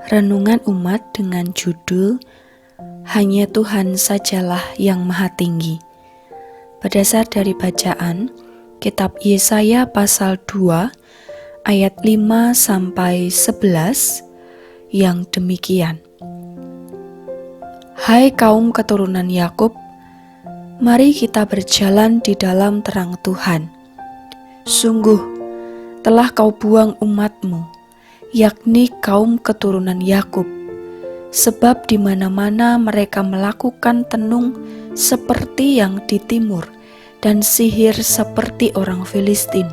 Renungan umat dengan judul Hanya Tuhan Sajalah yang Maha Tinggi. Berdasar dari bacaan Kitab Yesaya pasal 2 ayat 5-11 yang demikian. Hai kaum keturunan Yakub, mari kita berjalan di dalam terang Tuhan. Sungguh, telah kau buang umatmu, yakni kaum keturunan Yakub, sebab di mana-mana mereka melakukan tenung seperti yang di timur dan sihir seperti orang Filistin,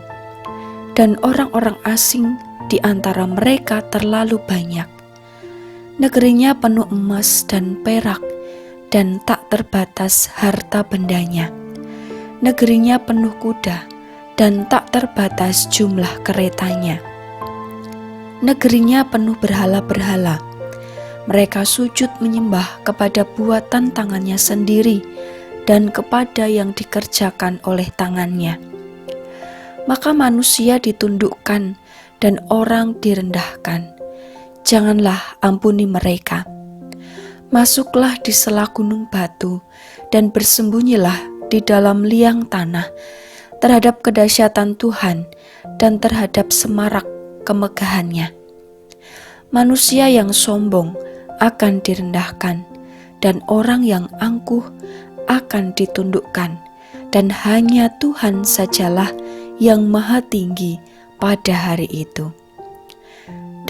dan orang-orang asing di antara mereka terlalu banyak. Negerinya penuh emas dan perak dan tak terbatas harta bendanya. Negerinya penuh kuda dan tak terbatas jumlah keretanya. Negerinya penuh berhala-berhala. Mereka sujud menyembah kepada buatan tangannya sendiri dan kepada yang dikerjakan oleh tangannya. Maka manusia ditundukkan dan orang direndahkan. Janganlah ampuni mereka. Masuklah di sela gunung batu dan bersembunyilah di dalam liang tanah terhadap kedahsyatan Tuhan dan terhadap semarak kemegahannya. Manusia yang sombong akan direndahkan dan orang yang angkuh akan ditundukkan, dan hanya Tuhan sajalah yang Maha Tinggi pada hari itu.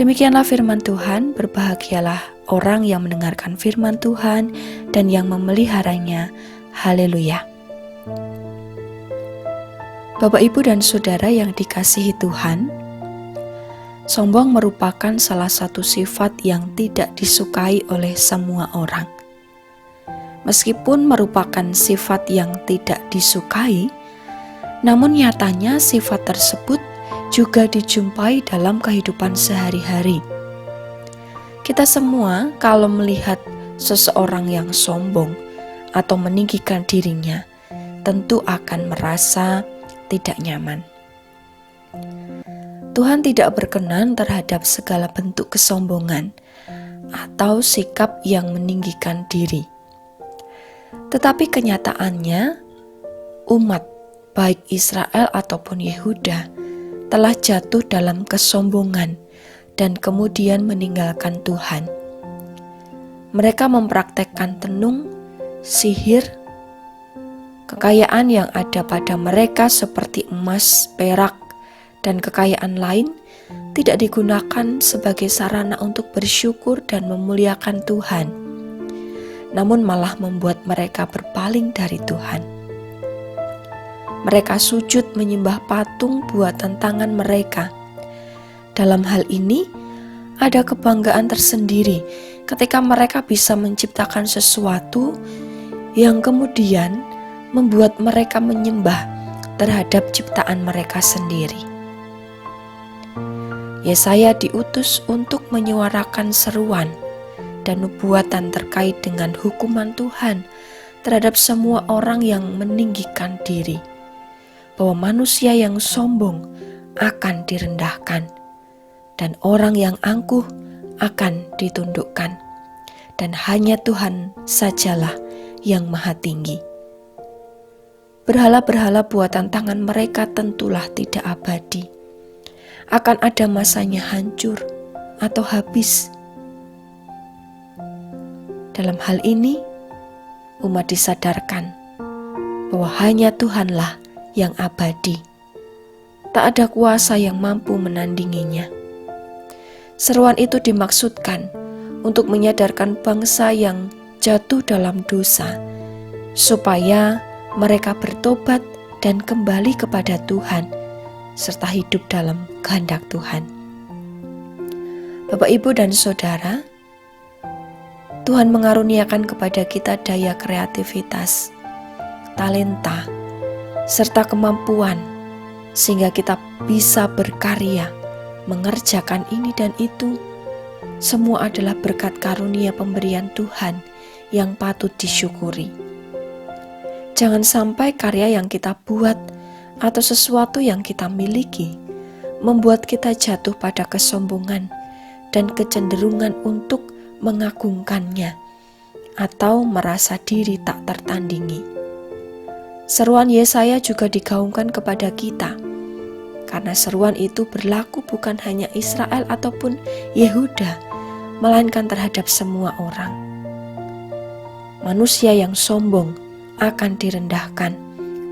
Demikianlah firman Tuhan. Berbahagialah orang yang mendengarkan firman Tuhan dan yang memeliharanya. Haleluya. Bapak, Ibu, dan Saudara yang dikasihi Tuhan, sombong merupakan salah satu sifat yang tidak disukai oleh semua orang. Meskipun merupakan sifat yang tidak disukai, namun nyatanya sifat tersebut juga dijumpai dalam kehidupan sehari-hari. Kita semua kalau melihat seseorang yang sombong atau meninggikan dirinya, tentu akan merasa tidak nyaman. Tuhan tidak berkenan terhadap segala bentuk kesombongan atau sikap yang meninggikan diri. Tetapi kenyataannya, umat baik Israel ataupun Yehuda telah jatuh dalam kesombongan dan kemudian meninggalkan Tuhan. Mereka mempraktekkan tenung, sihir, kekayaan yang ada pada mereka seperti emas, perak, dan kekayaan lain tidak digunakan sebagai sarana untuk bersyukur dan memuliakan Tuhan, namun malah membuat mereka berpaling dari Tuhan. Mereka sujud menyembah patung buatan tangan mereka. Dalam hal ini, ada kebanggaan tersendiri ketika mereka bisa menciptakan sesuatu yang kemudian membuat mereka menyembah terhadap ciptaan mereka sendiri. Yesaya diutus untuk menyuarakan seruan dan nubuatan terkait dengan hukuman Tuhan terhadap semua orang yang meninggikan diri, bahwa manusia yang sombong akan direndahkan dan orang yang angkuh akan ditundukkan, dan hanya Tuhan sajalah yang Maha Tinggi. Berhala-berhala buatan tangan mereka tentulah tidak abadi. Akan ada masanya hancur atau habis. Dalam hal ini, umat disadarkan bahwa hanya Tuhanlah yang abadi. Tak ada kuasa yang mampu menandinginya. Seruan itu dimaksudkan untuk menyadarkan bangsa yang jatuh dalam dosa, supaya mereka bertobat dan kembali kepada Tuhan, serta hidup dalam kehendak Tuhan. Bapak, Ibu, dan Saudara, Tuhan mengaruniakan kepada kita daya kreativitas, talenta, serta kemampuan, sehingga kita bisa berkarya, mengerjakan ini dan itu. Semua adalah berkat karunia pemberian Tuhan yang patut disyukuri. Jangan sampai karya yang kita buat atau sesuatu yang kita miliki membuat kita jatuh pada kesombongan dan kecenderungan untuk mengagungkannya atau merasa diri tak tertandingi. Seruan Yesaya juga digaungkan kepada kita, karena seruan itu berlaku bukan hanya Israel ataupun Yehuda, melainkan terhadap semua orang. Manusia yang sombong akan direndahkan,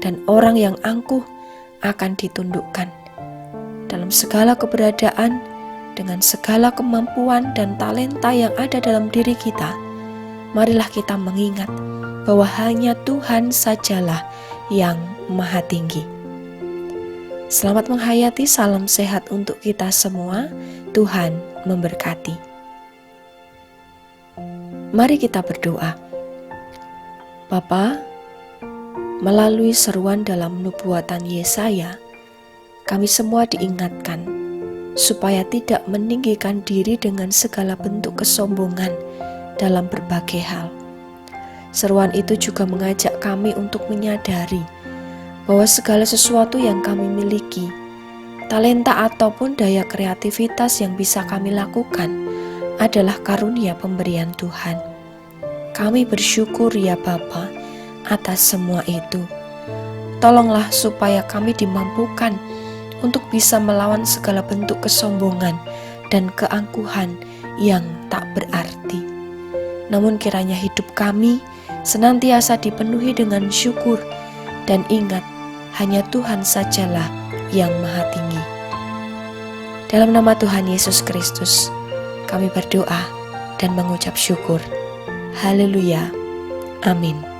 dan orang yang angkuh akan ditundukkan. Dalam segala keberadaan, dengan segala kemampuan dan talenta yang ada dalam diri kita, marilah kita mengingat bahwa hanya Tuhan sajalah yang Maha Tinggi. Selamat menghayati, salam sehat untuk kita semua. Tuhan memberkati. Mari kita berdoa. Bapa, melalui seruan dalam nubuatan Yesaya, kami semua diingatkan supaya tidak meninggikan diri dengan segala bentuk kesombongan dalam berbagai hal. Seruan itu juga mengajak kami untuk menyadari bahwa segala sesuatu yang kami miliki, talenta ataupun daya kreativitas yang bisa kami lakukan adalah karunia pemberian Tuhan. Kami bersyukur ya Bapa atas semua itu. Tolonglah supaya kami dimampukan untuk bisa melawan segala bentuk kesombongan dan keangkuhan yang tak berarti. Namun kiranya hidup kami senantiasa dipenuhi dengan syukur dan ingat hanya Tuhan sajalah yang Maha Tinggi. Dalam nama Tuhan Yesus Kristus, kami berdoa dan mengucap syukur. Haleluya. Amin.